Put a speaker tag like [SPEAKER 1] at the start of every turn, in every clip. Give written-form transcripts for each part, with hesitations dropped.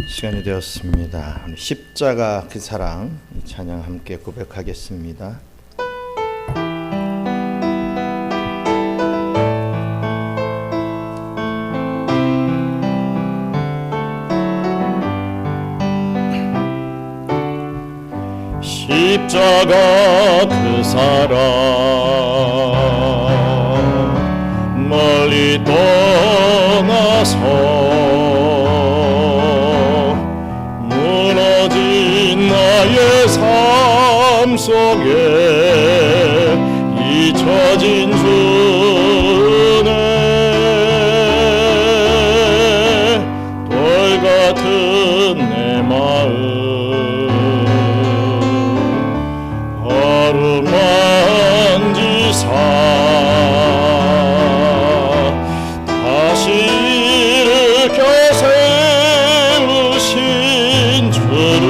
[SPEAKER 1] 시간이 되었습니다. 오늘 십자가 그 사랑 이 찬양 함께 고백하겠습니다. 십자가 그 사랑 멀리 떠나서 무너진 나의 삶 속에 잊혀진 주네 돌 같은 내 마음 만지사 다시 일으켜 세우신 주를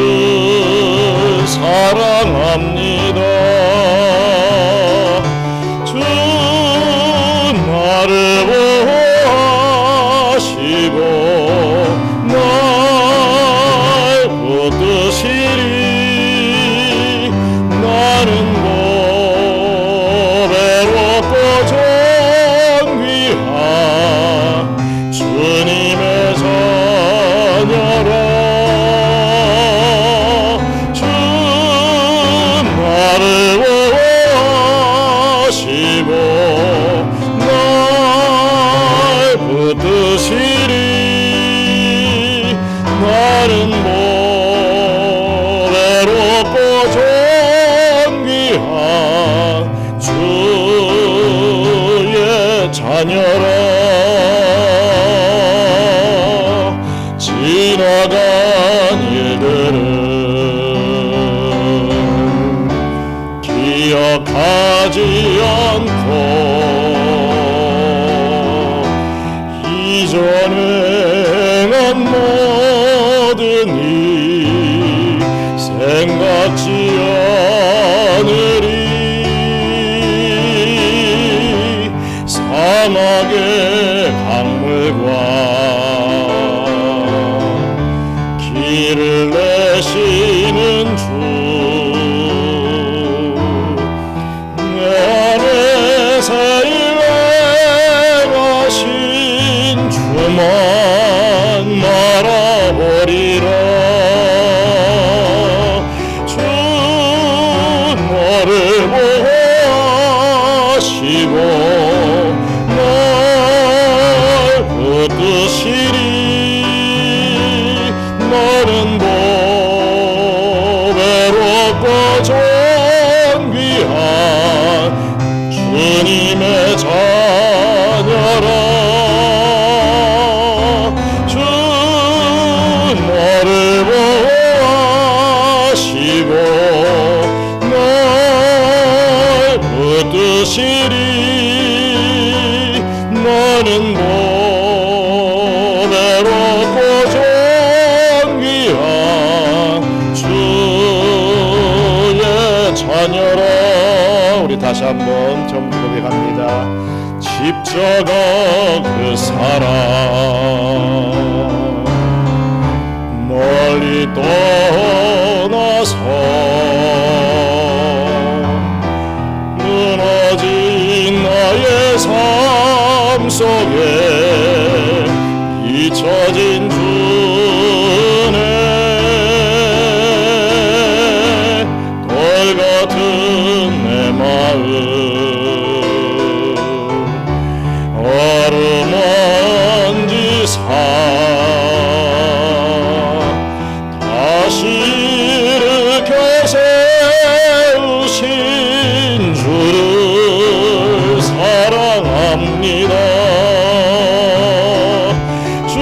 [SPEAKER 1] 사랑합니다. 주 나를 보호하시고 날 붙드시리 나는 외롭고 존귀한 주님의 자녀라. 주 나를 보호하시고 날 붙드시리 나는 외롭고 존귀한 주의 자녀라. 지나간 일들은 기억하지 않고 이전에 행한 모든 일 생각지 않으리. 사막의 강물과 길을 내시는 주 내 안에 새일 행하신 주만 말아보리라. 주 너를 보호하시고 날 붙드시리 너는 외롭고 존귀한 주님의 자녀라. 주 너를 보호하시고 날 붙드시리 너는 외롭고 존귀한 주의 자녀라. 우리 다시 한번 좀 고백합니다. 십자가 그 사랑 멀리 떠나서 무너진 나의 삶 속에 잊혀진 주네 돌 같은 내 마음 어루만지사 다시 일으켜 세우신 주를 사랑합니다. 주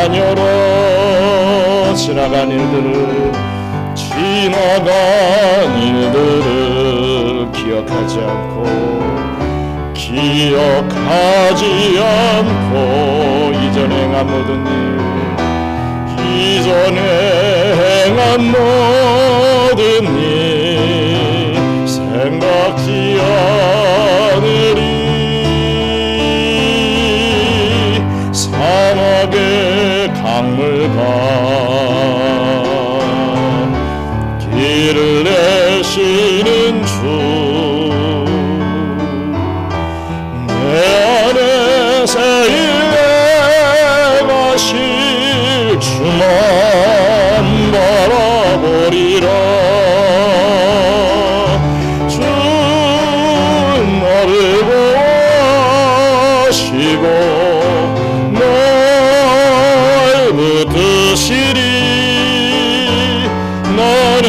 [SPEAKER 2] 자녀로 지나간 일들을 기억하지 않고 이전에 행한 모든 일 생각지 않으리. 사막의 강물과 길을 내시는 주, 내 안에 새일 내가실 주만 바라보리라. 주 나를 보시고 날 붙드시리. 나는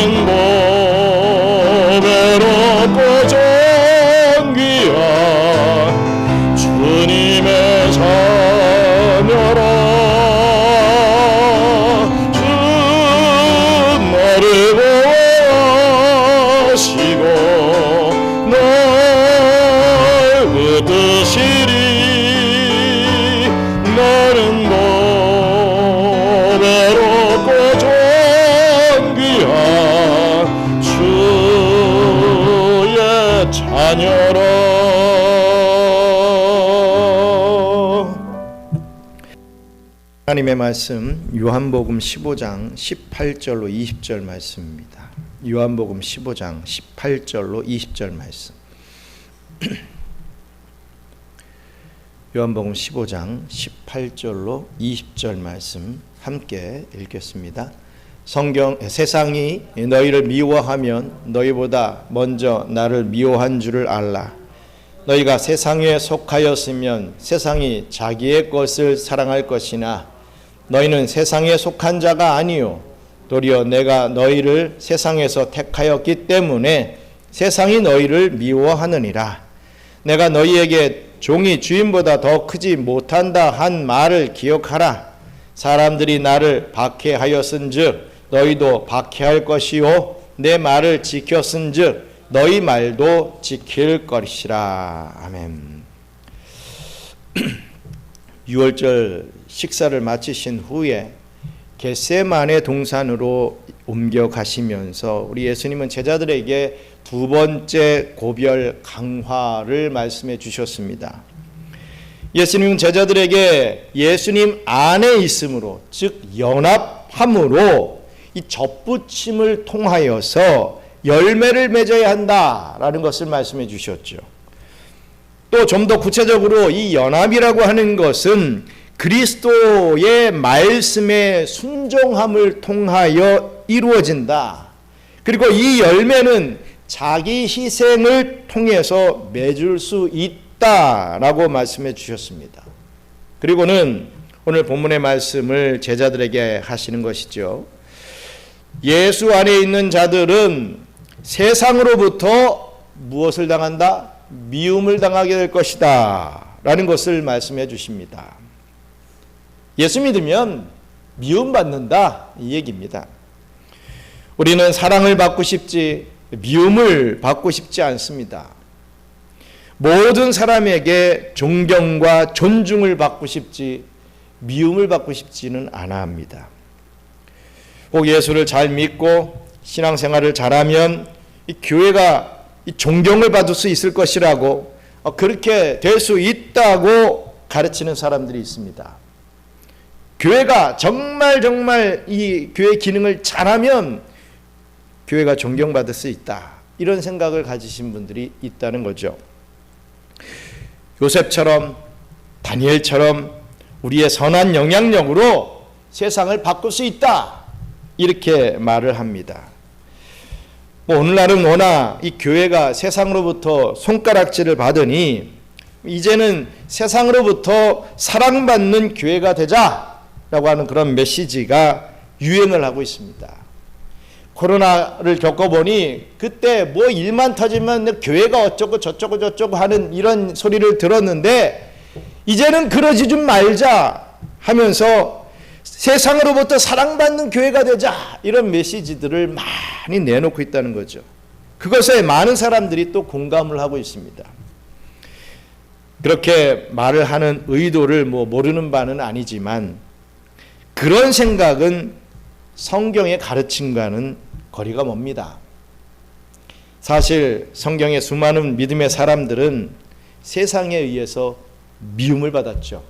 [SPEAKER 2] 보배롭고 존귀한 주님의 자녀라. 주 나를 보시고 날 붙드시리. 나는 보배롭고 존귀한 주의 자녀라.
[SPEAKER 1] 하나님의 말씀 요한복음 15장 18절로 20절 말씀입니다. 요한복음 15장 18절로 20절 말씀. 요한복음 15장 18절로 20절 말씀 함께 읽겠습니다. 세상이 너희를 미워하면 너희보다 먼저 나를 미워한 줄을 알라. 너희가 세상에 속하였으면 세상이 자기의 것을 사랑할 것이나 너희는 세상에 속한 자가 아니요 도리어 내가 너희를 세상에서 택하였기 때문에 세상이 너희를 미워하느니라. 내가 너희에게 종이 주인보다 더 크지 못한다 한 말을 기억하라. 사람들이 나를 박해하였은즉 너희도 박해할 것이요 내 말을 지켰은즉 너희 말도 지킬 것이라. 아멘. 6월절 식사를 마치신 후에 겟세마네 동산으로 옮겨가시면서 우리 예수님은 제자들에게 두 번째 고별 강화를 말씀해 주셨습니다. 예수님은 제자들에게 예수님 안에 있음으로, 즉 연합함으로 이 접붙임을 통하여서 열매를 맺어야 한다라는 것을 말씀해 주셨죠. 또 좀 더 구체적으로 이 연합이라고 하는 것은 그리스도의 말씀에 순종함을 통하여 이루어진다. 그리고 이 열매는 자기 희생을 통해서 맺을 수 있다라고 말씀해 주셨습니다. 그리고는 오늘 본문의 말씀을 제자들에게 하시는 것이죠. 예수 안에 있는 자들은 세상으로부터 무엇을 당한다? 미움을 당하게 될 것이다 라는 것을 말씀해 주십니다. 예수 믿으면 미움받는다 이 얘기입니다. 우리는 사랑을 받고 싶지 미움을 받고 싶지 않습니다. 모든 사람에게 존경과 존중을 받고 싶지 미움을 받고 싶지는 않아 합니다. 꼭 예수를 잘 믿고 신앙생활을 잘하면 이 교회가 이 존경을 받을 수 있을 것이라고 그렇게 될 수 있다고 가르치는 사람들이 있습니다. 교회가 정말 이 교회 기능을 잘하면 교회가 존경받을 수 있다. 이런 생각을 가지신 분들이 있다는 거죠. 요셉처럼 다니엘처럼 우리의 선한 영향력으로 세상을 바꿀 수 있다. 이렇게 말을 합니다. 오늘날은 워낙 이 교회가 세상으로부터 손가락질을 받으니 이제는 세상으로부터 사랑받는 교회가 되자라고 하는 그런 메시지가 유행을 하고 있습니다. 코로나를 겪어보니 그때 뭐 일만 터지면 교회가 어쩌고 저쩌고 하는 이런 소리를 들었는데 이제는 그러지 좀 말자 하면서 세상으로부터 사랑받는 교회가 되자, 이런 메시지들을 많이 내놓고 있다는 거죠. 그것에 많은 사람들이 또 공감을 하고 있습니다. 그렇게 말을 하는 의도를 모르는 바는 아니지만 그런 생각은 성경의 가르침과는 거리가 멉니다. 사실 성경의 수많은 믿음의 사람들은 세상에 의해서 미움을 받았죠.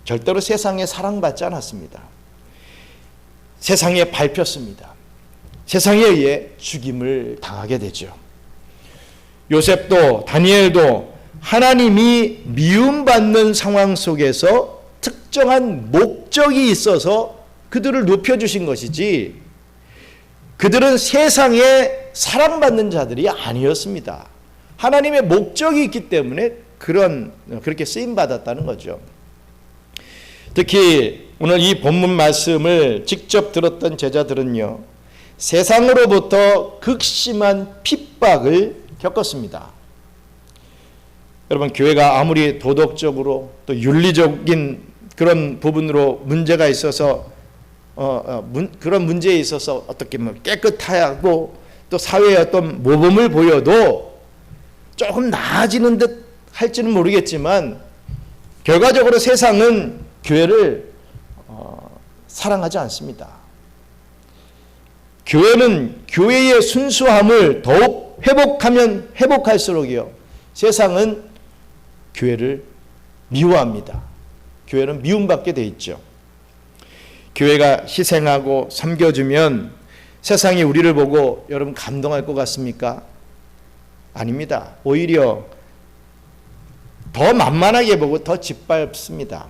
[SPEAKER 1] 절대로 세상에 사랑받지 않았습니다. 세상에 밟혔습니다. 세상에 의해 죽임을 당하게 되죠. 요셉도 다니엘도 하나님이 미움받는 상황 속에서 특정한 목적이 있어서 그들을 높여주신 것이지, 그들은 세상에 사랑받는 자들이 아니었습니다. 하나님의 목적이 있기 때문에 그렇게 쓰임받았다는 거죠. 특히 오늘 이 본문 말씀을 직접 들었던 제자들은요, 세상으로부터 극심한 핍박을 겪었습니다. 여러분, 교회가 아무리 도덕적으로 또 윤리적인 그런 부분으로 문제가 있어서 그런 문제에 있어서 어떻게 깨끗하고 또 사회의 어떤 모범을 보여도 조금 나아지는 듯 할지는 모르겠지만 결과적으로 세상은 교회를 사랑하지 않습니다. 교회는 교회의 순수함을 더욱 회복하면 회복할수록이요, 세상은 교회를 미워합니다. 교회는 미움받게 돼 있죠. 교회가 희생하고 섬겨주면 세상이 우리를 보고 여러분 감동할 것 같습니까? 아닙니다. 오히려 더 만만하게 보고 더 짓밟습니다.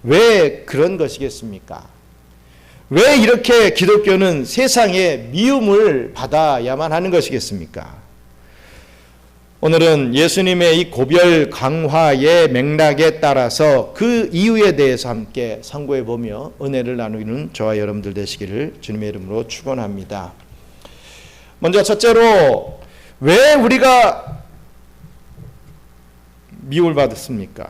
[SPEAKER 1] 왜 그런 것이겠습니까? 왜 이렇게 기독교는 세상에 미움을 받아야만 하는 것이겠습니까? 오늘은 예수님의 이 고별 강화의 맥락에 따라서 그 이유에 대해서 함께 상고해 보며 은혜를 나누는 저와 여러분들 되시기를 주님의 이름으로 축원합니다. 먼저 첫째로, 왜 우리가 미움을 받았습니까?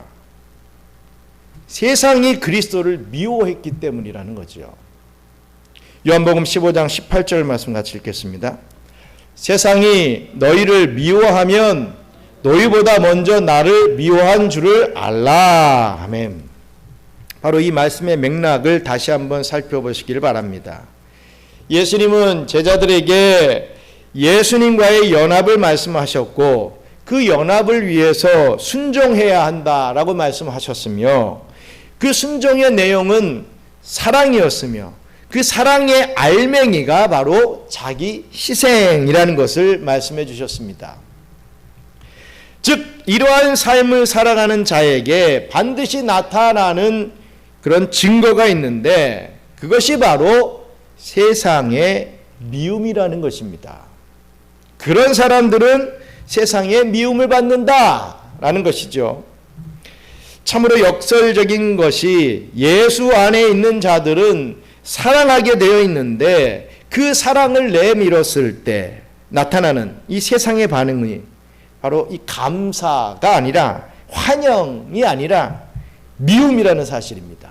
[SPEAKER 1] 세상이 그리스도를 미워했기 때문이라는 거죠. 요한복음 15장 18절 말씀 같이 읽겠습니다. 세상이 너희를 미워하면 너희보다 먼저 나를 미워한 줄을 알라. 아멘. 바로 이 말씀의 맥락을 다시 한번 살펴보시길 바랍니다. 예수님은 제자들에게 예수님과의 연합을 말씀하셨고 그 연합을 위해서 순종해야 한다라고 말씀하셨으며, 그 순종의 내용은 사랑이었으며 그 사랑의 알맹이가 바로 자기 희생이라는 것을 말씀해 주셨습니다. 즉 이러한 삶을 살아가는 자에게 반드시 나타나는 그런 증거가 있는데, 그것이 바로 세상의 미움이라는 것입니다. 그런 사람들은 세상의 미움을 받는다라는 것이죠. 참으로 역설적인 것이, 예수 안에 있는 자들은 사랑하게 되어 있는데 그 사랑을 내밀었을 때 나타나는 이 세상의 반응이 바로 이 감사가 아니라, 환영이 아니라 미움이라는 사실입니다.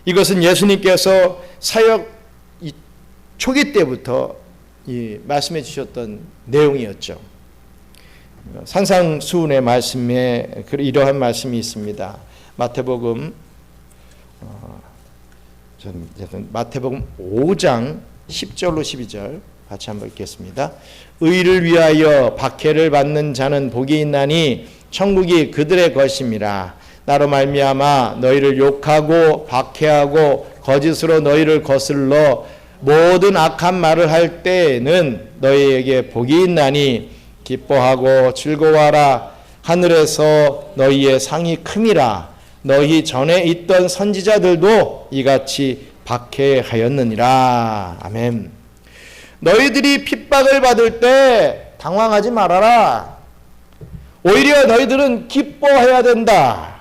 [SPEAKER 1] 이것은 예수님께서 사역 초기 때부터 말씀해 주셨던 내용이었죠. 산상수훈의 말씀에 이러한 말씀이 있습니다. 마태복음 5장 10절로 12절 같이 한번 읽겠습니다. 의를 위하여 박해를 받는 자는 복이 있나니 천국이 그들의 것임이라. 나로 말미암아 너희를 욕하고 박해하고 거짓으로 너희를 거슬러 모든 악한 말을 할 때에는 너희에게 복이 있나니 기뻐하고 즐거워하라. 하늘에서 너희의 상이 큼이라. 너희 전에 있던 선지자들도 이같이 박해하였느니라. 아멘. 너희들이 핍박을 받을 때 당황하지 말아라. 오히려 너희들은 기뻐해야 된다.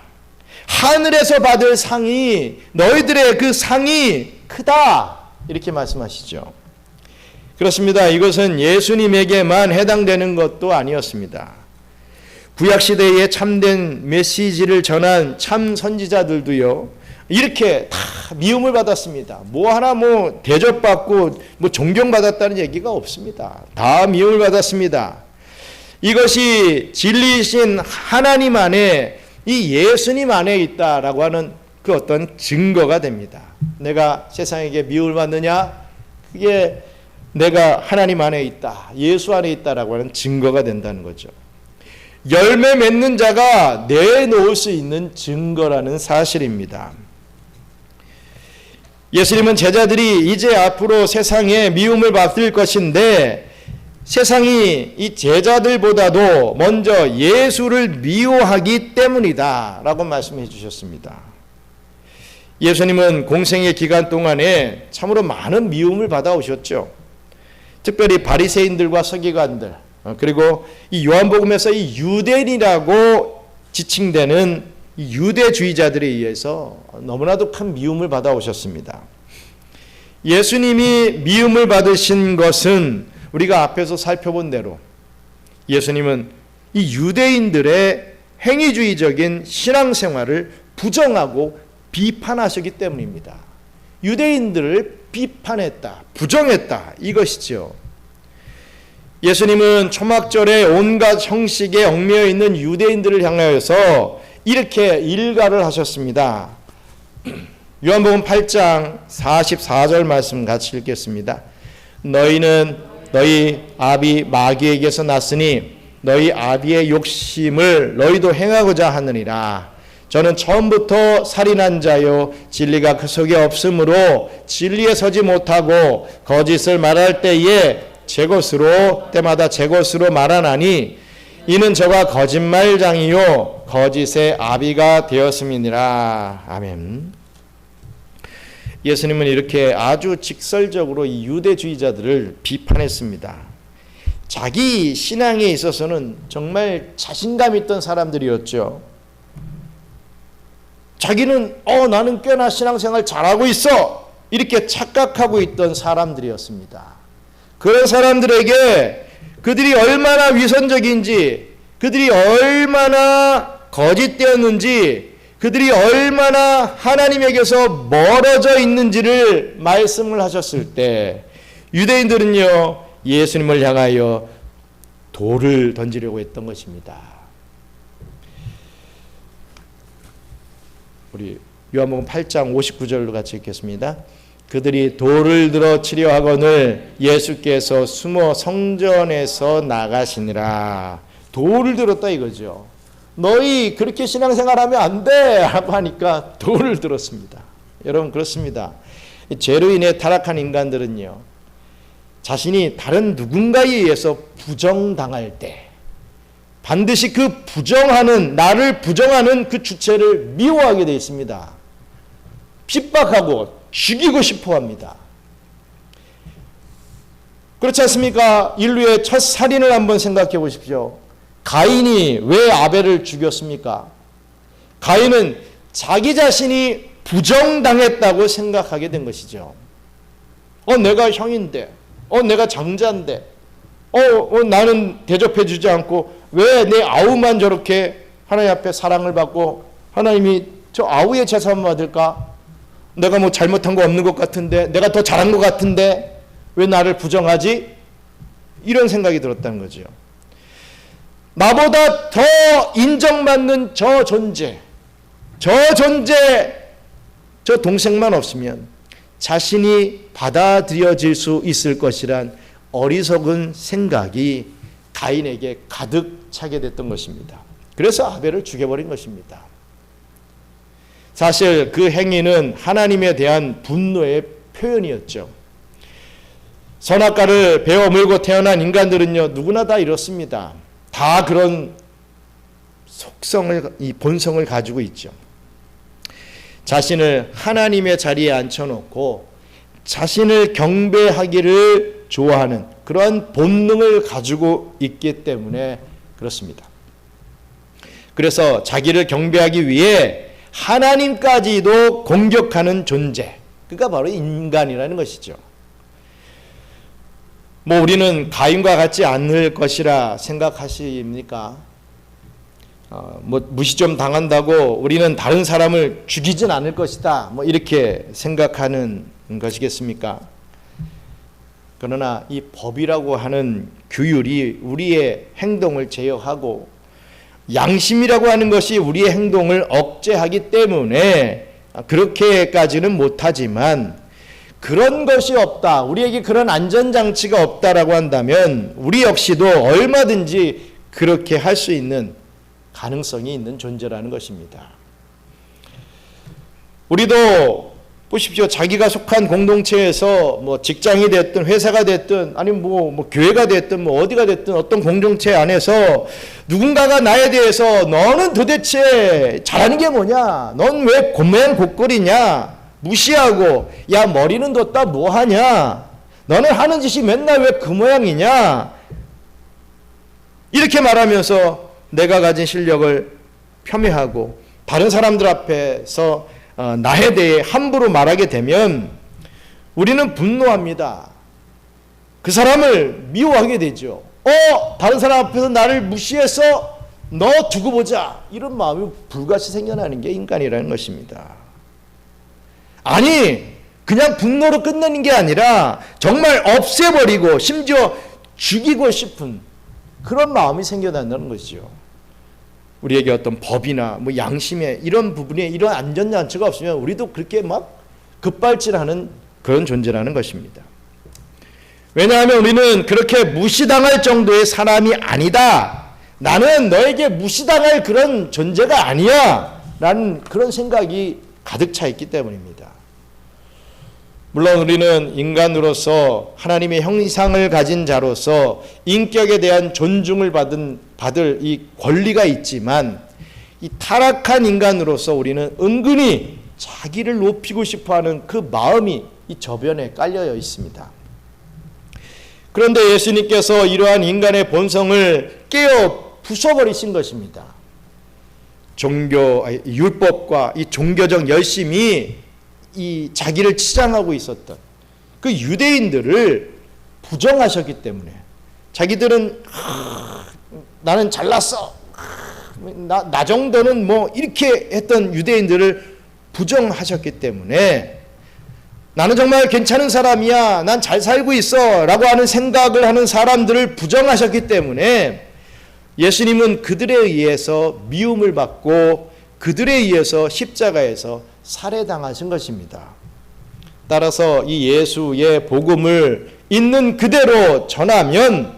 [SPEAKER 1] 하늘에서 받을 상이, 너희들의 그 상이 크다. 이렇게 말씀하시죠. 그렇습니다. 이것은 예수님에게만 해당되는 것도 아니었습니다. 구약시대에 참된 메시지를 전한 참 선지자들도요, 이렇게 다 미움을 받았습니다. 뭐 하나 뭐 대접받고 뭐 존경받았다는 얘기가 없습니다. 다 미움을 받았습니다. 이것이 진리이신 하나님 안에, 이 예수님 안에 있다라고 하는 그 어떤 증거가 됩니다. 내가 세상에게 미움을 받느냐? 그게 내가 하나님 안에 있다, 예수 안에 있다라고 하는 증거가 된다는 거죠. 열매 맺는 자가 내놓을 수 있는 증거라는 사실입니다. 예수님은 제자들이 이제 앞으로 세상에 미움을 받을 것인데 세상이 이 제자들보다도 먼저 예수를 미워하기 때문이다 라고 말씀해 주셨습니다. 예수님은 공생의 기간 동안에 참으로 많은 미움을 받아오셨죠. 특별히 바리새인들과 서기관들, 그리고 이 요한복음에서 이 유대인이라고 지칭되는 이 유대주의자들에 의해서 너무나도 큰 미움을 받아오셨습니다. 예수님이 미움을 받으신 것은 우리가 앞에서 살펴본 대로 예수님은 이 유대인들의 행위주의적인 신앙생활을 부정하고 비판하셨기 때문입니다. 유대인들을 비판했다, 부정했다, 이것이죠. 예수님은 초막절에 온갖 형식에 얽매여 있는 유대인들을 향하여서 이렇게 일가를 하셨습니다. 요한복음 8장 44절 말씀 같이 읽겠습니다. 너희는 너희 아비 마귀에게서 났으니 너희 아비의 욕심을 너희도 행하고자 하느니라. 저는 처음부터 살인한 자요 진리가 그 속에 없으므로 진리에 서지 못하고 거짓을 말할 때에 때마다 제 것으로 말하나니 이는 저가 거짓말장이요 거짓의 아비가 되었음이니라. 아멘. 예수님은 이렇게 아주 직설적으로 이 유대주의자들을 비판했습니다. 자기 신앙에 있어서는 정말 자신감 있던 사람들이었죠. 자기는 나는 꽤나 신앙생활 잘하고 있어 이렇게 착각하고 있던 사람들이었습니다. 그런 사람들에게 그들이 얼마나 위선적인지, 그들이 얼마나 거짓되었는지, 그들이 얼마나 하나님에게서 멀어져 있는지를 말씀을 하셨을 때 유대인들은요 예수님을 향하여 돌을 던지려고 했던 것입니다. 우리 요한복음 8장 59절로 같이 읽겠습니다. 그들이 돌을 들어 치려 하거늘 예수께서 숨어 성전에서 나가시니라. 돌을 들었다 이거죠. 너희 그렇게 신앙생활하면 안 돼 하고 하니까 돌을 들었습니다. 여러분 그렇습니다. 죄로 인해 타락한 인간들은요 자신이 다른 누군가에 의해서 부정당할 때 반드시 그 나를 부정하는 그 주체를 미워하게 되어 있습니다. 핍박하고 죽이고 싶어 합니다. 그렇지 않습니까? 인류의 첫 살인을 한번 생각해 보십시오. 가인이 왜 아벨을 죽였습니까? 가인은 자기 자신이 부정당했다고 생각하게 된 것이죠. 내가 형인데, 내가 장자인데, 나는 대접해 주지 않고 왜 내 아우만 저렇게 하나님 앞에 사랑을 받고 하나님이 저 아우의 제사만 받을까? 내가 뭐 잘못한 거 없는 것 같은데, 내가 더 잘한 것 같은데 왜 나를 부정하지? 이런 생각이 들었다는 거죠. 나보다 더 인정받는 저 존재, 저 동생만 없으면 자신이 받아들여질 수 있을 것이란 어리석은 생각이 가인에게 가득 차게 됐던 것입니다. 그래서 아벨을 죽여버린 것입니다. 사실 그 행위는 하나님에 대한 분노의 표현이었죠. 선악과를 베어 물고 태어난 인간들은요 누구나 다 이렇습니다. 다 그런 이 본성을 가지고 있죠. 자신을 하나님의 자리에 앉혀놓고 자신을 경배하기를 좋아하는 그러한 본능을 가지고 있기 때문에 그렇습니다. 그래서 자기를 경배하기 위해 하나님까지도 공격하는 존재, 그가 바로 인간이라는 것이죠. 우리는 가인과 같지 않을 것이라 생각하십니까? 뭐 무시 좀 당한다고 우리는 다른 사람을 죽이진 않을 것이다. 뭐 이렇게 생각하는 것이겠습니까? 그러나 이 법이라고 하는 규율이 우리의 행동을 제어하고 양심이라고 하는 것이 우리의 행동을 억제하기 때문에 그렇게까지는 못하지만 그런 것이 없다. 우리에게 그런 안전장치가 없다라고 한다면 우리 역시도 얼마든지 그렇게 할 수 있는 가능성이 있는 존재라는 것입니다. 우리도 보십시오. 자기가 속한 공동체에서 뭐 직장이 됐든 회사가 됐든 아니면 뭐 교회가 됐든 뭐 어디가 됐든 어떤 공동체 안에서 누군가가 나에 대해서 너는 도대체 잘하는 게 뭐냐? 넌 왜 겉모양 곱거리냐? 무시하고 야 머리는 뒀다 뭐하냐? 너는 하는 짓이 맨날 왜 그 모양이냐? 이렇게 말하면서 내가 가진 실력을 폄훼하고 다른 사람들 앞에서 나에 대해 함부로 말하게 되면 우리는 분노합니다. 그 사람을 미워하게 되죠. 다른 사람 앞에서 나를 무시해서 너 두고 보자. 이런 마음이 불같이 생겨나는 게 인간이라는 것입니다. 아니 그냥 분노로 끝내는 게 아니라 정말 없애버리고 심지어 죽이고 싶은 그런 마음이 생겨난다는 것이죠. 우리에게 어떤 법이나 뭐 양심의 이런 부분에 이런 안전장치가 없으면 우리도 그렇게 막 급발진하는 그런 존재라는 것입니다. 왜냐하면 우리는 그렇게 무시당할 정도의 사람이 아니다. 나는 너에게 무시당할 그런 존재가 아니야. 라는 그런 생각이 가득 차 있기 때문입니다. 물론 우리는 인간으로서 하나님의 형상을 가진 자로서 인격에 대한 존중을 받을 이 권리가 있지만 이 타락한 인간으로서 우리는 은근히 자기를 높이고 싶어하는 그 마음이 이 저변에 깔려 있습니다. 그런데 예수님께서 이러한 인간의 본성을 깨어 부숴버리신 것입니다. 율법과 이 종교적 열심이 이 자기를 치장하고 있었던 그 유대인들을 부정하셨기 때문에 자기들은 나는 잘났어. 나 정도는 뭐 이렇게 했던 유대인들을 부정하셨기 때문에 나는 정말 괜찮은 사람이야. 난 잘 살고 있어. 라고 하는 생각을 하는 사람들을 부정하셨기 때문에 예수님은 그들에 의해서 미움을 받고 그들에 의해서 십자가에서 살해당하신 것입니다. 따라서 이 예수의 복음을 있는 그대로 전하면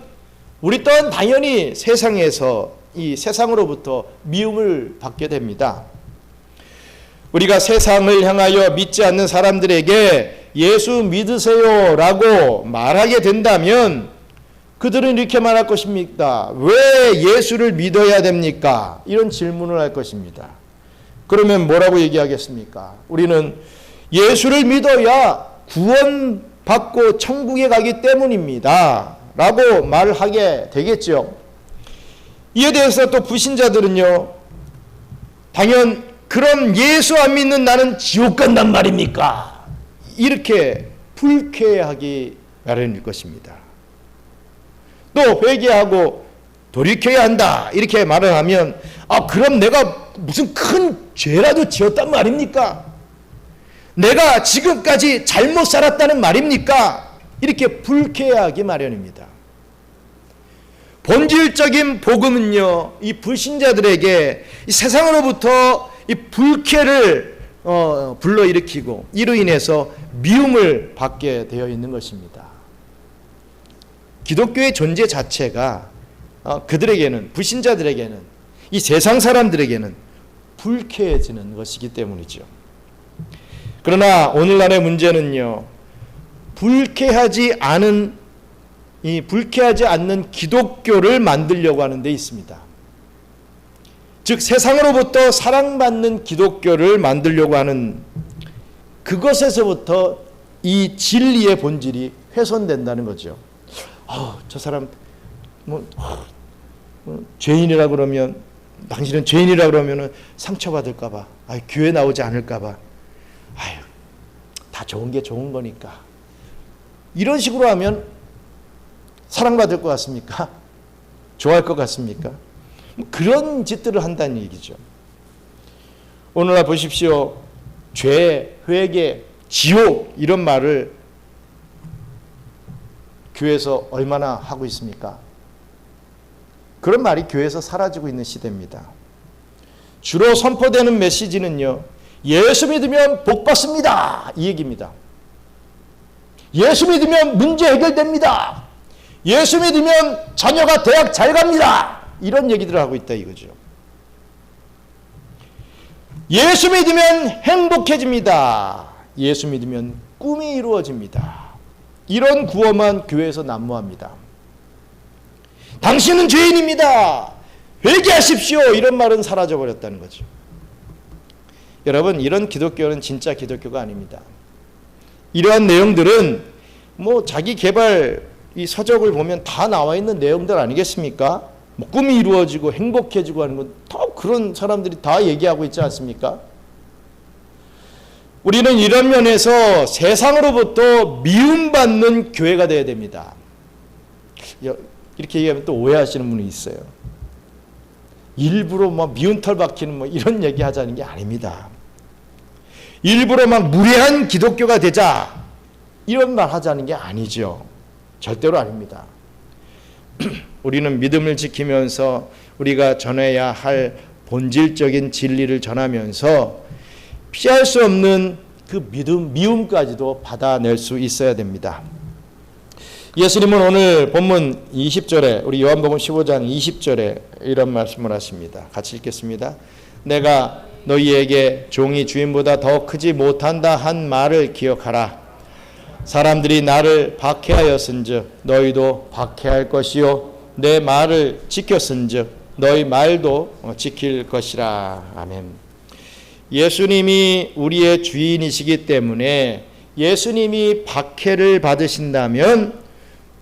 [SPEAKER 1] 우리 또한 당연히 세상에서 이 세상으로부터 미움을 받게 됩니다. 우리가 세상을 향하여 믿지 않는 사람들에게 예수 믿으세요 라고 말하게 된다면 그들은 이렇게 말할 것입니다. 왜 예수를 믿어야 됩니까? 이런 질문을 할 것입니다. 그러면 뭐라고 얘기하겠습니까? 우리는 예수를 믿어야 구원받고 천국에 가기 때문입니다. 라고 말을 하게 되겠죠. 이에 대해서 또 불신자들은요, 당연 그럼 예수 안 믿는 나는 지옥 간단 말입니까? 이렇게 불쾌하기 마련일 것입니다. 또 회개하고 돌이켜야 한다 이렇게 말을 하면 그럼 내가 무슨 큰 죄라도 지었단 말입니까? 내가 지금까지 잘못 살았다는 말입니까? 이렇게 불쾌하기 마련입니다. 본질적인 복음은요, 이 불신자들에게 이 세상으로부터 이 불쾌를 불러일으키고 이로 인해서 미움을 받게 되어 있는 것입니다. 기독교의 존재 자체가 그들에게는, 불신자들에게는, 이 세상 사람들에게는 불쾌해지는 것이기 때문이죠. 그러나 오늘날의 문제는요, 불쾌하지 않는 기독교를 만들려고 하는 데 있습니다. 즉 세상으로부터 사랑받는 기독교를 만들려고 하는 그것에서부터 이 진리의 본질이 훼손된다는 거죠. 저 사람 죄인이라 그러면, 당신은 죄인이라 그러면 상처받을까 봐, 교회 나오지 않을까 봐, 다 좋은 게 좋은 거니까, 이런 식으로 하면 사랑받을 것 같습니까? 좋아할 것 같습니까? 그런 짓들을 한다는 얘기죠. 오늘날 보십시오. 죄, 회개, 지옥 이런 말을 교회에서 얼마나 하고 있습니까? 그런 말이 교회에서 사라지고 있는 시대입니다. 주로 선포되는 메시지는요, 예수 믿으면 복 받습니다, 이 얘기입니다. 예수 믿으면 문제 해결됩니다. 예수 믿으면 자녀가 대학 잘 갑니다, 이런 얘기들을 하고 있다 이거죠. 예수 믿으면 행복해집니다. 예수 믿으면 꿈이 이루어집니다. 이런 구호만 교회에서 난무합니다. 당신은 죄인입니다. 회개하십시오. 이런 말은 사라져버렸다는 거죠. 여러분, 이런 기독교는 진짜 기독교가 아닙니다. 이러한 내용들은 뭐 자기 개발 이 서적을 보면 다 나와 있는 내용들 아니겠습니까? 뭐 꿈이 이루어지고 행복해지고 하는 건 다 그런 사람들이 다 얘기하고 있지 않습니까? 우리는 이런 면에서 세상으로부터 미움받는 교회가 되어야 됩니다. 이렇게 얘기하면 또 오해하시는 분이 있어요. 일부러 막 미운 털 박히는 뭐 이런 얘기 하자는 게 아닙니다. 일부러 막 무례한 기독교가 되자 이런 말 하자는 게 아니죠. 절대로 아닙니다. 우리는 믿음을 지키면서 우리가 전해야 할 본질적인 진리를 전하면서 피할 수 없는 그 미움까지도 받아낼 수 있어야 됩니다. 예수님은 오늘 본문 20절에 우리 요한복음 15장 20절에 이런 말씀을 하십니다. 같이 읽겠습니다. 내가 너희에게 종이 주인보다 더 크지 못한다 한 말을 기억하라. 사람들이 나를 박해하였은즉 너희도 박해할 것이요 내 말을 지켰은즉 너희 말도 지킬 것이라. 아멘. 예수님이 우리의 주인이시기 때문에 예수님이 박해를 받으신다면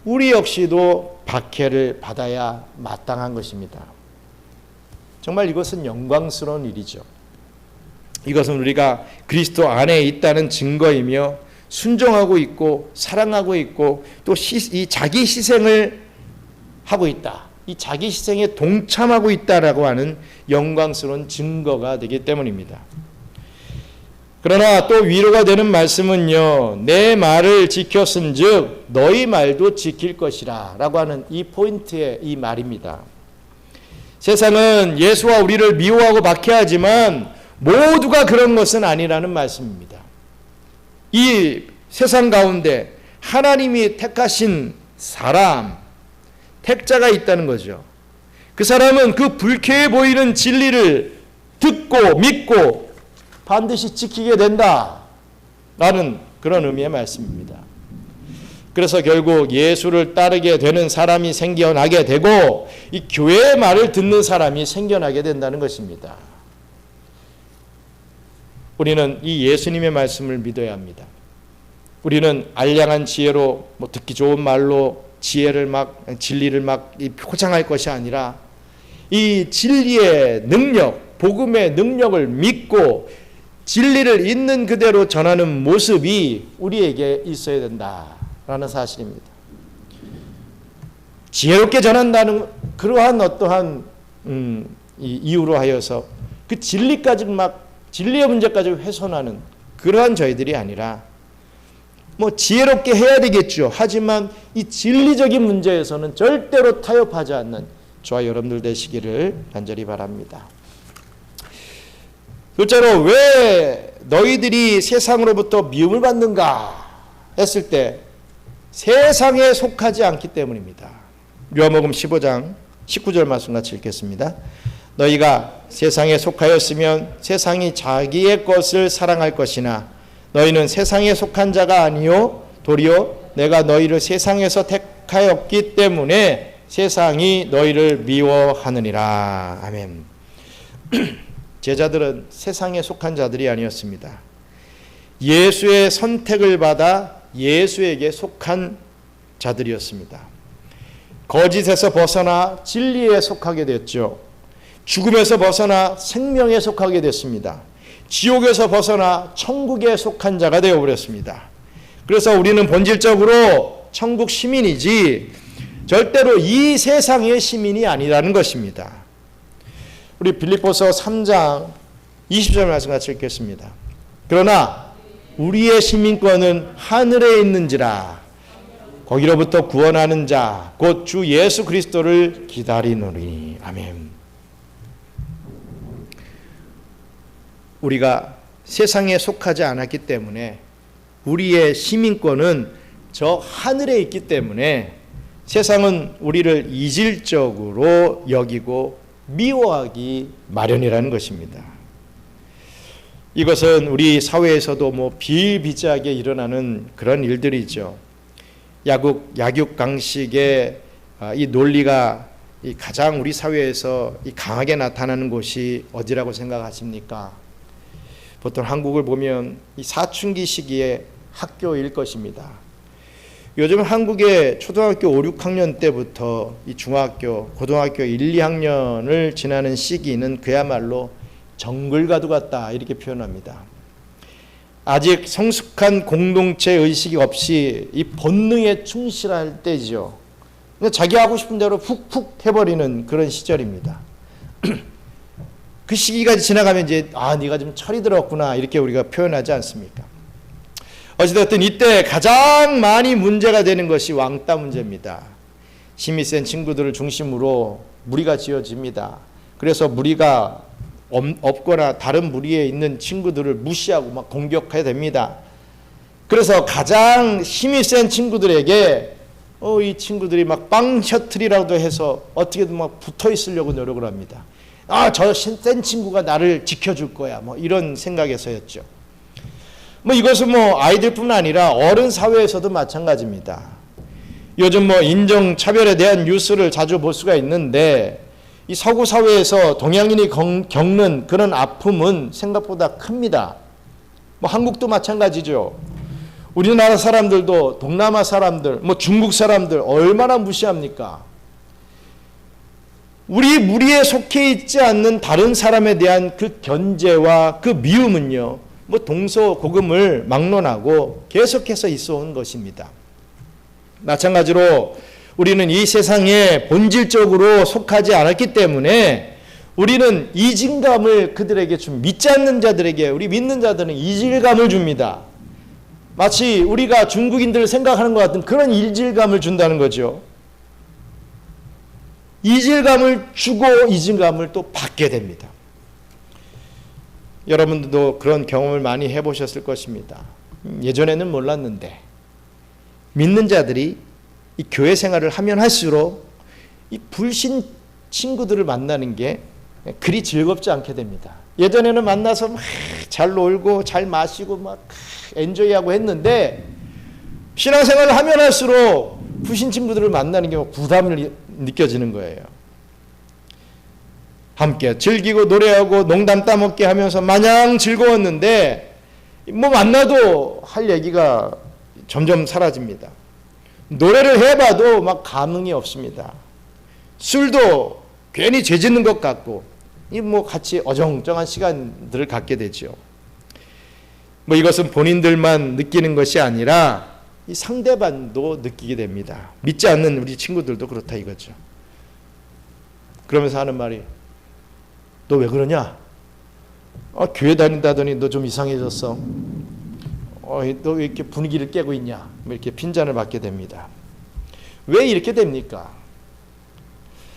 [SPEAKER 1] 우리 역시도 박해를 받아야 마땅한 것입니다. 정말 이것은 영광스러운 일이죠. 이것은 우리가 그리스도 안에 있다는 증거이며 순종하고 있고 사랑하고 있고 또 이 자기 희생을 하고 있다. 이 자기 희생에 동참하고 있다라고 하는 영광스러운 증거가 되기 때문입니다. 그러나 또 위로가 되는 말씀은요, 내 말을 지켰은즉 너희 말도 지킬 것이라 라고 하는 이 포인트의 이 말입니다. 세상은 예수와 우리를 미워하고 박해하지만 모두가 그런 것은 아니라는 말씀입니다. 이 세상 가운데 하나님이 택하신 사람, 택자가 있다는 거죠. 그 사람은 그 불쾌해 보이는 진리를 듣고 믿고 반드시 지키게 된다라는 그런 의미의 말씀입니다. 그래서 결국 예수를 따르게 되는 사람이 생겨나게 되고 이 교회의 말을 듣는 사람이 생겨나게 된다는 것입니다. 우리는 이 예수님의 말씀을 믿어야 합니다. 우리는 알량한 지혜로 듣기 좋은 말로 진리를 막 포장할 것이 아니라 이 진리의 능력, 복음의 능력을 믿고 진리를 있는 그대로 전하는 모습이 우리에게 있어야 된다라는 사실입니다. 지혜롭게 전한다는 그러한 어떠한 이유로 하여서 그 진리의 문제까지 훼손하는 그러한 저희들이 아니라 지혜롭게 해야 되겠죠. 하지만 이 진리적인 문제에서는 절대로 타협하지 않는 저와 여러분들 되시기를 간절히 바랍니다. 둘째로 왜 너희들이 세상으로부터 미움을 받는가 했을 때 세상에 속하지 않기 때문입니다. 요한복음 15장 19절 말씀 같이 읽겠습니다. 너희가 세상에 속하였으면 세상이 자기의 것을 사랑할 것이나 너희는 세상에 속한 자가 아니요 도리어 내가 너희를 세상에서 택하였기 때문에 세상이 너희를 미워하느니라. 아멘. 제자들은 세상에 속한 자들이 아니었습니다. 예수의 선택을 받아 예수에게 속한 자들이었습니다. 거짓에서 벗어나 진리에 속하게 됐죠. 죽음에서 벗어나 생명에 속하게 됐습니다. 지옥에서 벗어나 천국에 속한 자가 되어버렸습니다. 그래서 우리는 본질적으로 천국 시민이지 절대로 이 세상의 시민이 아니라는 것입니다. 우리 빌립보서 3장 20절 말씀 같이 읽겠습니다. 그러나 우리의 시민권은 하늘에 있는지라 거기로부터 구원하는 자 곧 주 예수 그리스도를 기다리노니. 아멘. 우리가 세상에 속하지 않았기 때문에 우리의 시민권은 저 하늘에 있기 때문에 세상은 우리를 이질적으로 여기고 미워하기 마련이라는 것입니다. 이것은 우리 사회에서도 비일비재하게 일어나는 그런 일들이죠. 약육강식의 이 논리가 가장 우리 사회에서 강하게 나타나는 곳이 어디라고 생각하십니까? 보통 한국을 보면 이 사춘기 시기의 학교일 것입니다. 요즘 한국의 초등학교 5, 6학년 때부터 이 중학교, 고등학교 1, 2학년을 지나는 시기는 그야말로 정글가도 같다 이렇게 표현합니다. 아직 성숙한 공동체 의식이 없이 이 본능에 충실할 때죠. 자기 하고 싶은 대로 훅훅 해버리는 그런 시절입니다. 그 시기가 지나가면 이제 네가 좀 철이 들었구나 이렇게 우리가 표현하지 않습니까? 어찌됐든 이때 가장 많이 문제가 되는 것이 왕따 문제입니다. 힘이 센 친구들을 중심으로 무리가 지어집니다. 그래서 무리가 없거나 다른 무리에 있는 친구들을 무시하고 막 공격해야 됩니다. 그래서 가장 힘이 센 친구들에게 이 친구들이 막 빵 셔틀이라도 해서 어떻게든 막 붙어 있으려고 노력을 합니다. 저 센 친구가 나를 지켜줄 거야. 이런 생각에서였죠. 이것은 아이들뿐 아니라 어른 사회에서도 마찬가지입니다. 요즘 인종차별에 대한 뉴스를 자주 볼 수가 있는데 이 서구 사회에서 동양인이 겪는 그런 아픔은 생각보다 큽니다. 한국도 마찬가지죠. 우리나라 사람들도 동남아 사람들, 중국 사람들 얼마나 무시합니까? 우리 무리에 속해 있지 않는 다른 사람에 대한 그 견제와 그 미움은요, 동서고금을 막론하고 계속해서 있어 온 것입니다. 마찬가지로 우리는 이 세상에 본질적으로 속하지 않았기 때문에 우리는 이질감을 그들에게 믿지 않는 자들에게, 우리 믿는 자들은 이질감을 줍니다. 마치 우리가 중국인들을 생각하는 것 같은 그런 이질감을 준다는 거죠. 이질감을 주고 이질감을 또 받게 됩니다. 여러분들도 그런 경험을 많이 해보셨을 것입니다. 예전에는 몰랐는데 믿는 자들이 이 교회 생활을 하면 할수록 이 불신 친구들을 만나는 게 그리 즐겁지 않게 됩니다. 예전에는 만나서 막 잘 놀고 잘 마시고 막 엔조이하고 했는데 신앙생활을 하면 할수록 불신 친구들을 만나는 게 부담을 느껴지는 거예요. 함께 즐기고 노래하고 농담 따먹게 하면서 마냥 즐거웠는데 만나도 할 얘기가 점점 사라집니다. 노래를 해봐도 막 감흥이 없습니다. 술도 괜히 죄 짓는 것 같고 같이 어정쩡한 시간들을 갖게 되죠. 이것은 본인들만 느끼는 것이 아니라 이 상대방도 느끼게 됩니다. 믿지 않는 우리 친구들도 그렇다 이거죠. 그러면서 하는 말이 너 왜 그러냐? 교회 다닌다더니 너 좀 이상해졌어. 너 왜 이렇게 분위기를 깨고 있냐? 이렇게 핀잔을 받게 됩니다. 왜 이렇게 됩니까?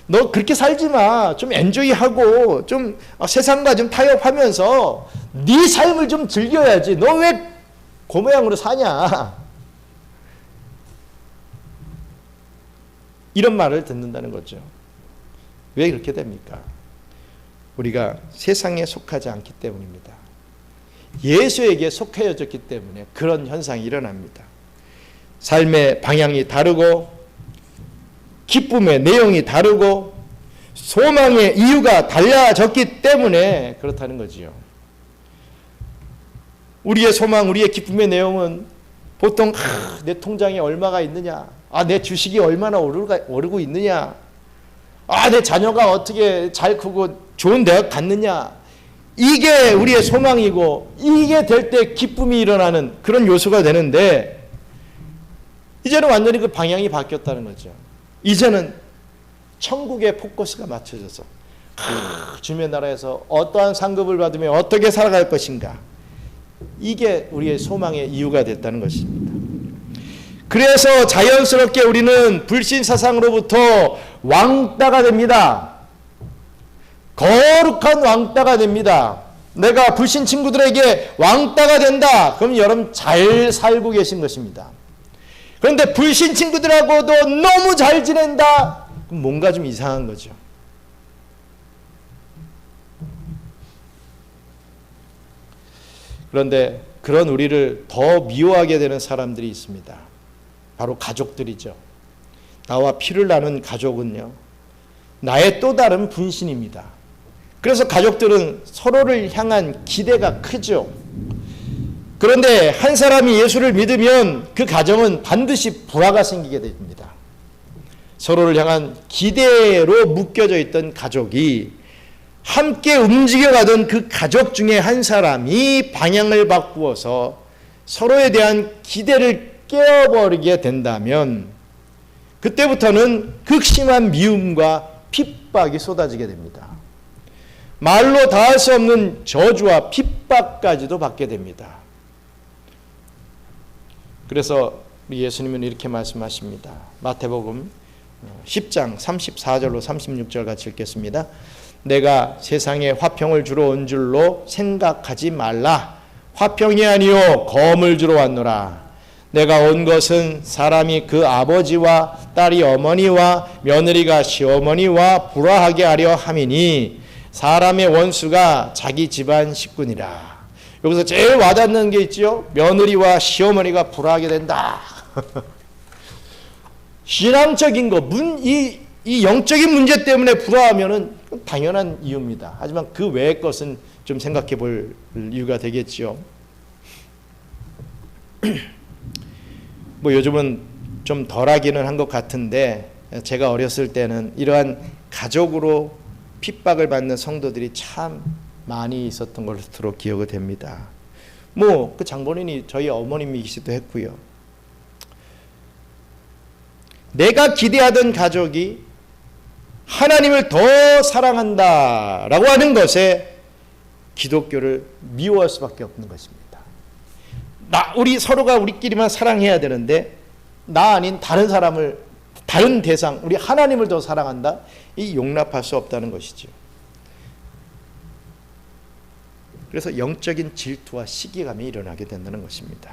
[SPEAKER 1] 너 그렇게 살지 마. 좀 엔조이하고 좀 세상과 좀 타협하면서 네 삶을 좀 즐겨야지. 너 왜 그 모양으로 사냐? 이런 말을 듣는다는 거죠. 왜 그렇게 됩니까? 우리가 세상에 속하지 않기 때문입니다. 예수에게 속해졌기 때문에 그런 현상이 일어납니다. 삶의 방향이 다르고 기쁨의 내용이 다르고 소망의 이유가 달라졌기 때문에 그렇다는 거지요. 우리의 소망, 우리의 기쁨의 내용은 보통 내 통장에 얼마가 있느냐, 내 주식이 얼마나 오르고 있느냐, 내 자녀가 어떻게 잘 크고 좋은 대학 갔느냐, 이게 우리의 소망이고 이게 될 때 기쁨이 일어나는 그런 요소가 되는데 이제는 완전히 그 방향이 바뀌었다는 거죠. 이제는 천국의 포커스가 맞춰져서 주님의 나라에서 어떠한 상급을 받으며 어떻게 살아갈 것인가. 이게 우리의 소망의 이유가 됐다는 것입니다. 그래서 자연스럽게 우리는 불신 사상으로부터 왕따가 됩니다. 거룩한 왕따가 됩니다. 내가 불신 친구들에게 왕따가 된다. 그럼 여러분 잘 살고 계신 것입니다. 그런데 불신 친구들하고도 너무 잘 지낸다. 그럼 뭔가 좀 이상한 거죠. 그런데 그런 우리를 더 미워하게 되는 사람들이 있습니다. 바로 가족들이죠. 나와 피를 나눈 가족은요, 나의 또 다른 분신입니다. 그래서 가족들은 서로를 향한 기대가 크죠. 그런데 한 사람이 예수를 믿으면 그 가정은 반드시 불화가 생기게 됩니다. 서로를 향한 기대로 묶여져 있던 가족이 함께 움직여가던 그 가족 중에 한 사람이 방향을 바꾸어서 서로에 대한 기대를 깨어버리게 된다면 그때부터는 극심한 미움과 핍박이 쏟아지게 됩니다. 말로 다할 수 없는 저주와 핍박까지도 받게 됩니다. 그래서 우리 예수님은 이렇게 말씀하십니다. 마태복음 10장 34절로 36절 같이 읽겠습니다. 내가 세상에 화평을 주러 온 줄로 생각하지 말라. 화평이 아니요 검을 주러 왔노라. 내가 온 것은 사람이 그 아버지와 딸이 어머니와 며느리가 시어머니와 불화하게 하려 함이니 사람의 원수가 자기 집안 식구니라. 여기서 제일 와닿는 게 있죠. 며느리와 시어머니가 불화하게 된다. 신앙적인 거, 이 영적인 문제 때문에 불화하면은 당연한 이유입니다. 하지만 그 외의 것은 좀 생각해 볼 이유가 되겠죠. 뭐 요즘은 좀 덜하기는 한 것 같은데 제가 어렸을 때는 이러한 가족으로 핍박을 받는 성도들이 참 많이 있었던 것으로 기억이 됩니다. 뭐 그 장본인이 저희 어머님이시기도 했고요. 내가 기대하던 가족이 하나님을 더 사랑한다라고 하는 것에 기독교를 미워할 수밖에 없는 것입니다. 우리 서로가 우리끼리만 사랑해야 되는데 나 아닌 다른 사람을, 다른 대상, 우리 하나님을 더 사랑한다? 이 용납할 수 없다는 것이죠. 그래서 영적인 질투와 시기감이 일어나게 된다는 것입니다.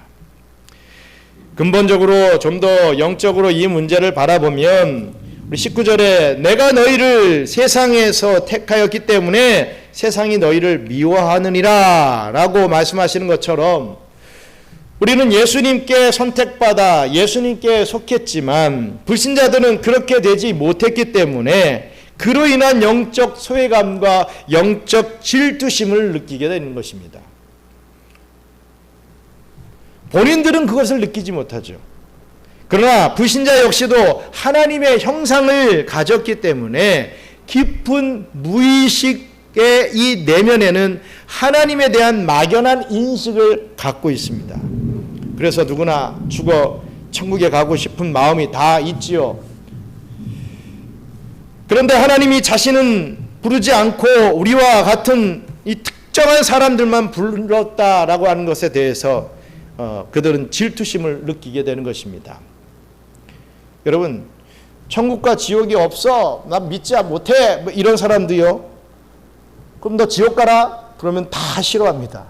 [SPEAKER 1] 근본적으로 좀 더 영적으로 이 문제를 바라보면 우리 19절에 내가 너희를 세상에서 택하였기 때문에 세상이 너희를 미워하느니라 라고 말씀하시는 것처럼 우리는 예수님께 선택받아 예수님께 속했지만 불신자들은 그렇게 되지 못했기 때문에 그로 인한 영적 소외감과 영적 질투심을 느끼게 되는 것입니다. 본인들은 그것을 느끼지 못하죠. 그러나 불신자 역시도 하나님의 형상을 가졌기 때문에 깊은 무의식의 이 내면에는 하나님에 대한 막연한 인식을 갖고 있습니다. 그래서 누구나 죽어 천국에 가고 싶은 마음이 다 있지요. 그런데 하나님이 자신은 부르지 않고 우리와 같은 이 특정한 사람들만 불렀다라고 하는 것에 대해서 그들은 질투심을 느끼게 되는 것입니다. 여러분, 천국과 지옥이 없어, 나 믿지 못해, 뭐 이런 사람도요, 그럼 너 지옥 가라? 그러면 다 싫어합니다.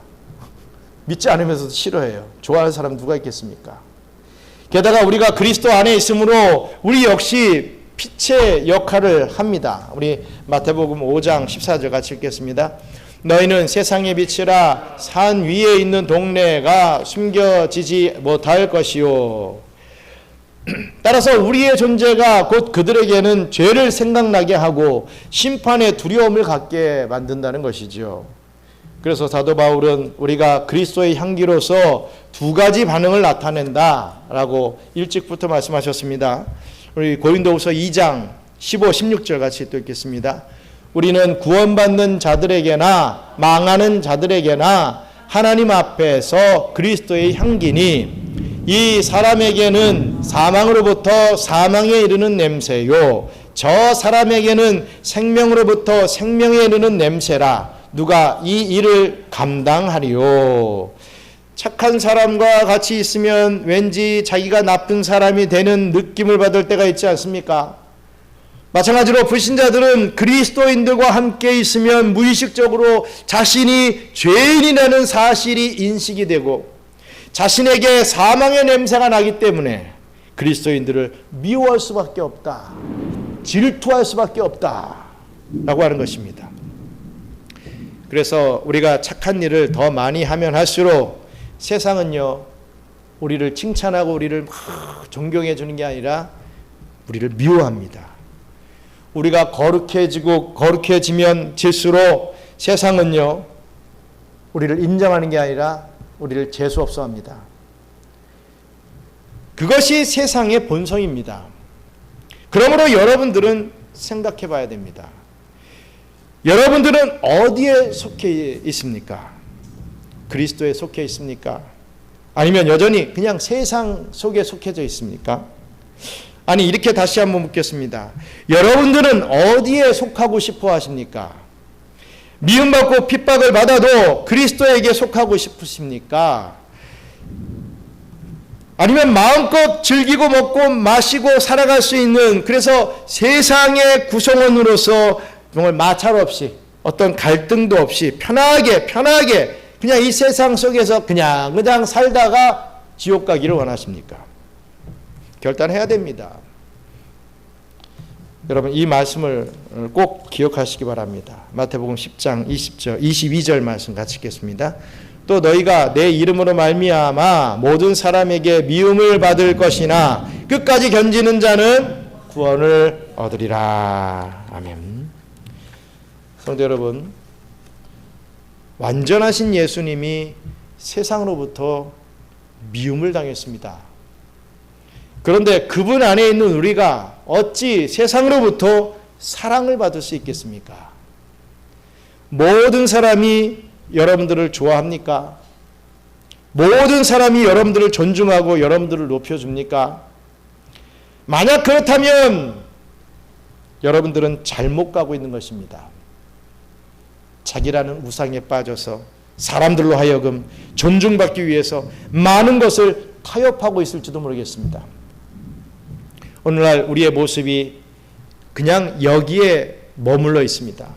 [SPEAKER 1] 믿지 않으면서도 싫어해요. 좋아하는 사람 누가 있겠습니까? 게다가 우리가 그리스도 안에 있으므로 우리 역시 빛의 역할을 합니다. 우리 마태복음 5장 14절 같이 읽겠습니다. 너희는 세상의 빛이라 산 위에 있는 동네가 숨겨지지 못할 것이요. 따라서 우리의 존재가 곧 그들에게는 죄를 생각나게 하고 심판의 두려움을 갖게 만든다는 것이죠. 그래서 사도 바울은 우리가 그리스도의 향기로서 두 가지 반응을 나타낸다라고 일찍부터 말씀하셨습니다. 우리 고린도후서 2장 15, 16절 같이 또 읽겠습니다. 우리는 구원받는 자들에게나 망하는 자들에게나 하나님 앞에서 그리스도의 향기니 이 사람에게는 사망으로부터 사망에 이르는 냄새요 저 사람에게는 생명으로부터 생명에 이르는 냄새라. 누가 이 일을 감당하리요. 착한 사람과 같이 있으면 왠지 자기가 나쁜 사람이 되는 느낌을 받을 때가 있지 않습니까? 마찬가지로 불신자들은 그리스도인들과 함께 있으면 무의식적으로 자신이 죄인이라는 사실이 인식이 되고 자신에게 사망의 냄새가 나기 때문에 그리스도인들을 미워할 수밖에 없다. 질투할 수밖에 없다. 라고 하는 것입니다. 그래서 우리가 착한 일을 더 많이 하면 할수록 세상은요, 우리를 칭찬하고 우리를 막 존경해 주는 게 아니라 우리를 미워합니다. 우리가 거룩해지면 질수록 세상은요, 우리를 인정하는 게 아니라 우리를 재수없어 합니다. 그것이 세상의 본성입니다. 그러므로 여러분들은 생각해 봐야 됩니다. 여러분들은 어디에 속해 있습니까? 그리스도에 속해 있습니까? 아니면 여전히 그냥 세상 속에 속해져 있습니까? 아니, 이렇게 다시 한번 묻겠습니다. 여러분들은 어디에 속하고 싶어 하십니까? 미움받고 핍박을 받아도 그리스도에게 속하고 싶으십니까? 아니면 마음껏 즐기고 먹고 마시고 살아갈 수 있는, 그래서 세상의 구성원으로서 정말 마찰 없이 어떤 갈등도 없이 편하게 그냥 이 세상 속에서 그냥 살다가 지옥 가기를 원하십니까? 결단해야 됩니다. 여러분, 이 말씀을 꼭 기억하시기 바랍니다. 마태복음 10장 22절 말씀 같이 읽겠습니다. 또 너희가 내 이름으로 말미암아 모든 사람에게 미움을 받을 것이나 끝까지 견지는 자는 구원을 얻으리라. 아멘. 성도 여러분, 완전하신 예수님이 세상으로부터 미움을 당했습니다. 그런데 그분 안에 있는 우리가 어찌 세상으로부터 사랑을 받을 수 있겠습니까? 모든 사람이 여러분들을 좋아합니까? 모든 사람이 여러분들을 존중하고 여러분들을 높여줍니까? 만약 그렇다면 여러분들은 잘못 가고 있는 것입니다. 자기라는 우상에 빠져서 사람들로 하여금 존중받기 위해서 많은 것을 타협하고 있을지도 모르겠습니다. 오늘날 우리의 모습이 그냥 여기에 머물러 있습니다.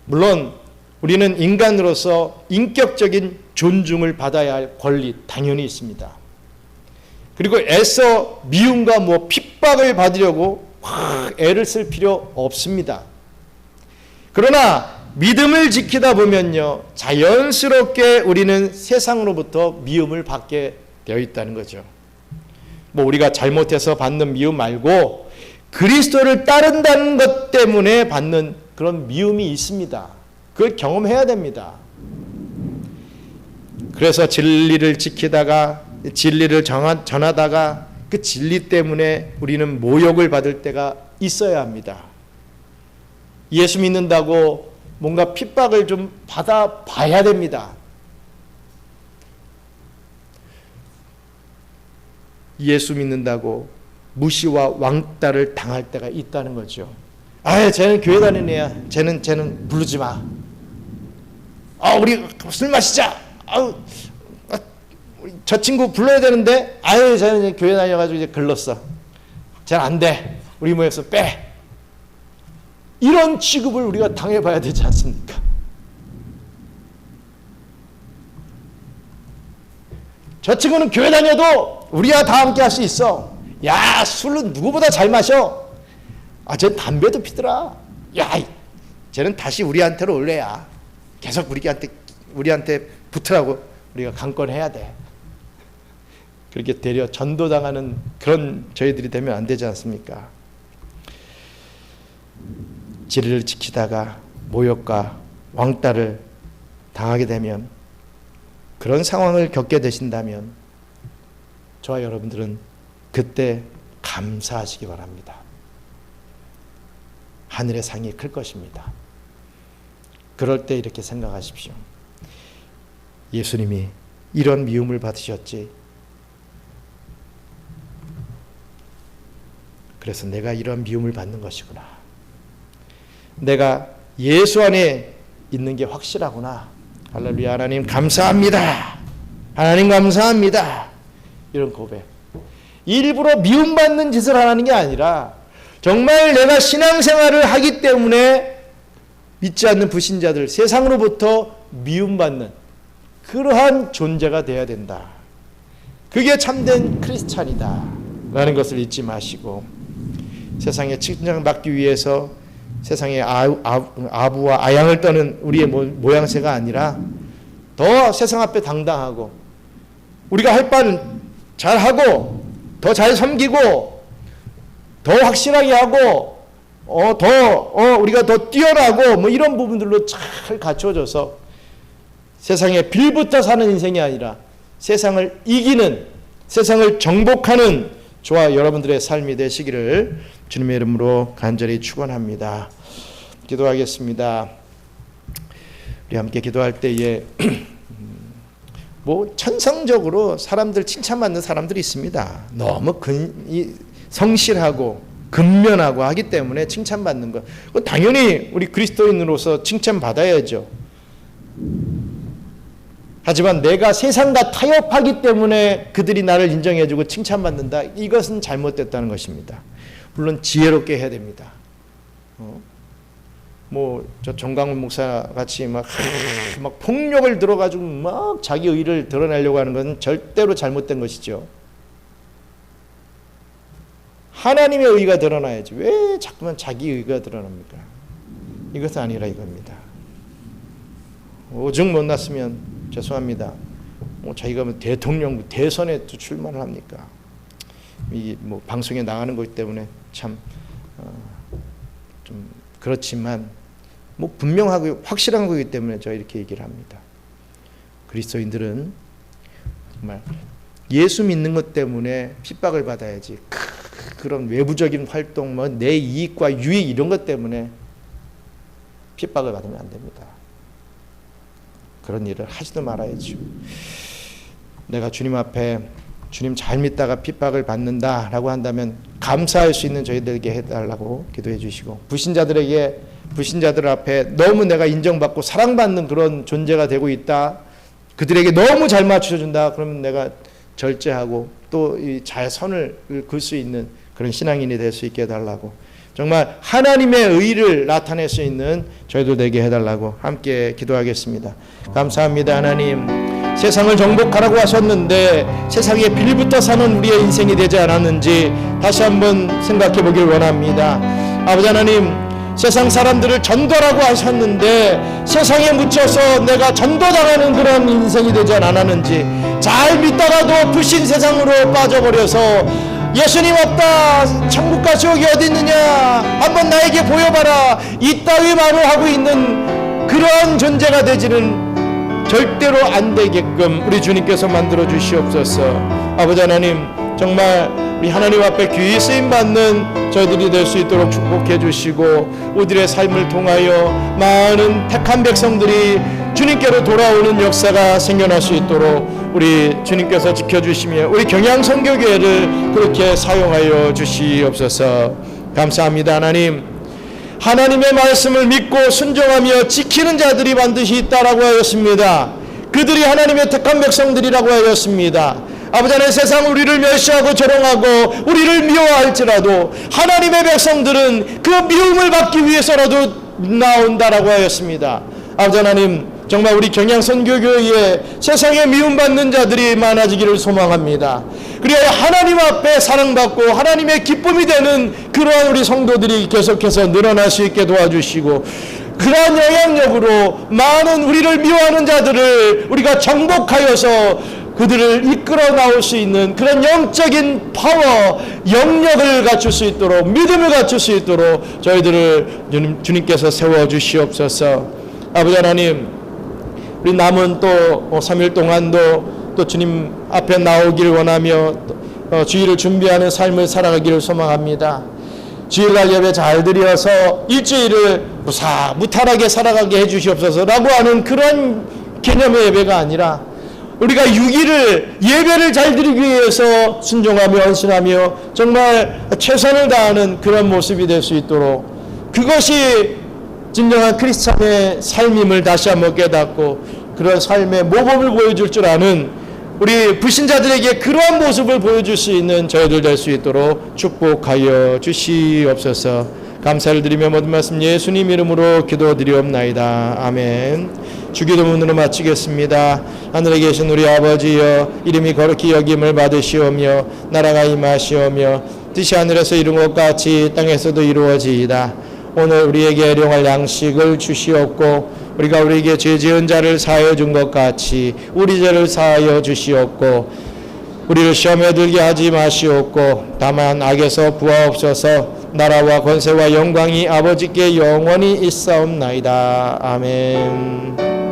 [SPEAKER 1] 물론 우리는 인간으로서 인격적인 존중을 받아야 할 권리 당연히 있습니다. 그리고 애써 미움과 핍박을 받으려고 애를 쓸 필요 없습니다. 그러나 믿음을 지키다 보면요, 자연스럽게 우리는 세상으로부터 미움을 받게 되어 있다는 거죠. 우리가 잘못해서 받는 미움 말고 그리스도를 따른다는 것 때문에 받는 그런 미움이 있습니다. 그걸 경험해야 됩니다. 그래서 진리를 지키다가 진리를 전하다가 그 진리 때문에 우리는 모욕을 받을 때가 있어야 합니다. 예수 믿는다고 뭔가 핍박을 좀 받아봐야 됩니다. 예수 믿는다고 무시와 왕따를 당할 때가 있다는 거죠. 쟤는 교회 다니는 애야. 쟤는 부르지 마. 우리 술 마시자. 저 친구 불러야 되는데, 쟤는 교회 다녀가지고 이제 글렀어. 쟤는 안 돼. 우리 모여서 빼. 이런 취급을 우리가 당해봐야 되지 않습니까? 저 친구는 교회 다녀도 우리와 다 함께 할 수 있어. 야, 술은 누구보다 잘 마셔. 쟤 담배도 피더라. 야, 쟤는 다시 우리한테로 올래야. 계속 우리한테 붙으라고 우리가 강권해야 돼. 그렇게 되려 전도당하는 그런 저희들이 되면 안 되지 않습니까? 진리를 지키다가 모욕과 왕따를 당하게 되면, 그런 상황을 겪게 되신다면 저와 여러분들은 그때 감사하시기 바랍니다. 하늘의 상이 클 것입니다. 그럴 때 이렇게 생각하십시오. 예수님이 이런 미움을 받으셨지. 그래서 내가 이런 미움을 받는 것이구나. 내가 예수 안에 있는 게 확실하구나. 할렐루야. 하나님 감사합니다. 하나님 감사합니다. 이런 고백. 일부러 미움받는 짓을 하는 게 아니라 정말 내가 신앙생활을 하기 때문에 믿지 않는 불신자들, 세상으로부터 미움받는 그러한 존재가 되어야 된다. 그게 참된 크리스찬이다 라는 것을 잊지 마시고, 세상에 칭찬받기 위해서 세상의 아부와 아양을 떠는 우리의 모양새가 아니라 더 세상 앞에 당당하고 우리가 할 바는 잘하고 더 잘 섬기고 더 확실하게 하고 우리가 더 뛰어나고 뭐 이런 부분들로 잘 갖춰져서 세상에 빌붙어 사는 인생이 아니라 세상을 이기는, 세상을 정복하는 저와 여러분들의 삶이 되시기를 주님의 이름으로 간절히 축원합니다. 기도하겠습니다. 우리 함께 기도할 때에 천성적으로 사람들 칭찬받는 사람들이 있습니다. 너무 성실하고 근면하고 하기 때문에 칭찬받는 것, 당연히 우리 그리스도인으로서 칭찬받아야죠. 하지만 내가 세상과 타협하기 때문에 그들이 나를 인정해주고 칭찬받는다, 이것은 잘못됐다는 것입니다. 물론 지혜롭게 해야 됩니다. 저 정강훈 목사 같이 막 폭력을 들어가지고 막 자기 의를 드러내려고 하는 것은 절대로 잘못된 것이죠. 하나님의 의가 드러나야지 왜 자꾸만 자기 의가 드러납니까? 이것은 아니라 이겁니다. 오죽 못났으면 죄송합니다. 자기가 대통령 대선에 출마를 합니까? 이 방송에 나가는 것 때문에 참 좀 그렇지만 분명하고 확실한 거기 때문에 제가 이렇게 얘기를 합니다. 그리스도인들은 정말 예수 믿는 것 때문에 핍박을 받아야지, 그런 외부적인 활동, 내 이익과 유익 이런 것 때문에 핍박을 받으면 안 됩니다. 그런 일을 하지도 말아야죠. 내가 주님 앞에 주님 잘 믿다가 핍박을 받는다라고 한다면 감사할 수 있는 저희들에게 해달라고 기도해 주시고, 불신자들 앞에 너무 내가 인정받고 사랑받는 그런 존재가 되고 있다, 그들에게 너무 잘 맞춰준다, 그러면 내가 절제하고 또 잘 선을 그을 수 있는 그런 신앙인이 될 수 있게 해달라고, 정말 하나님의 의를 나타낼 수 있는 저희들 되게 해달라고 함께 기도하겠습니다. 감사합니다. 하나님, 세상을 정복하라고 하셨는데 세상에 빌붙어 사는 우리의 인생이 되지 않았는지 다시 한번 생각해 보길 원합니다. 아버지 하나님, 세상 사람들을 전도라고 하셨는데 세상에 묻혀서 내가 전도당하는 그런 인생이 되지 않았는지, 잘 믿다가도 불신 세상으로 빠져버려서 예수님 없다, 천국과 지옥이 어디 있느냐, 한번 나에게 보여봐라, 이따위 말을 하고 있는 그런 존재가 되지는 절대로 안 되게끔 우리 주님께서 만들어 주시옵소서. 아버지 하나님, 정말 우리 하나님 앞에 귀히 쓰임 받는 저희들이 될 수 있도록 축복해 주시고, 우리들의 삶을 통하여 많은 택한 백성들이 주님께로 돌아오는 역사가 생겨날 수 있도록 우리 주님께서 지켜주시며 우리 경양선교교회를 그렇게 사용하여 주시옵소서. 감사합니다. 하나님, 하나님의 말씀을 믿고 순종하며 지키는 자들이 반드시 있다라고 하였습니다. 그들이 하나님의 택한 백성들이라고 하였습니다. 아버지 하나님, 세상 우리를 멸시하고 조롱하고 우리를 미워할지라도 하나님의 백성들은 그 미움을 받기 위해서라도 나온다라고 하였습니다. 아버지 하나님, 정말 우리 경양선교교회에 세상에 미움받는 자들이 많아지기를 소망합니다. 그리하여 하나님 앞에 사랑받고 하나님의 기쁨이 되는 그러한 우리 성도들이 계속해서 늘어날 수 있게 도와주시고, 그러한 영향력으로 많은 우리를 미워하는 자들을 우리가 정복하여서 그들을 이끌어 나올 수 있는 그런 영적인 파워, 영역을 갖출 수 있도록, 믿음을 갖출 수 있도록 저희들을 주님께서 세워주시옵소서. 아버지 하나님, 우리 남은 또 3일 동안도 또 주님 앞에 나오기를 원하며 주일을 준비하는 삶을 살아가기를 소망합니다. 주일날 예배 잘 드려서 일주일을 무탈하게 살아가게 해주시옵소서라고 하는 그런 개념의 예배가 아니라 우리가 예배를 잘 드리기 위해서 순종하며 헌신하며 정말 최선을 다하는 그런 모습이 될 수 있도록, 그것이 진정한 크리스찬의 삶임을 다시 한번 깨닫고 그런 삶의 모범을 보여줄 줄 아는 우리 불신자들에게 그러한 모습을 보여줄 수 있는 저희들 될 수 있도록 축복하여 주시옵소서. 감사를 드리며 모든 말씀 예수님 이름으로 기도드리옵나이다. 아멘. 주기도문으로 마치겠습니다. 하늘에 계신 우리 아버지여, 이름이 거룩히 여김을 받으시오며 나라가 임하시오며 뜻이 하늘에서 이룬 것 같이 땅에서도 이루어지이다. 오늘 우리에게 일용할 양식을 주시옵고 우리가 우리에게 죄 지은 자를 사하여 준 것 같이 우리 죄를 사하여 주시옵고 우리를 시험에 들게 하지 마시옵고 다만 악에서 구하옵소서. 나라와 권세와 영광이 아버지께 영원히 있사옵나이다. 아멘.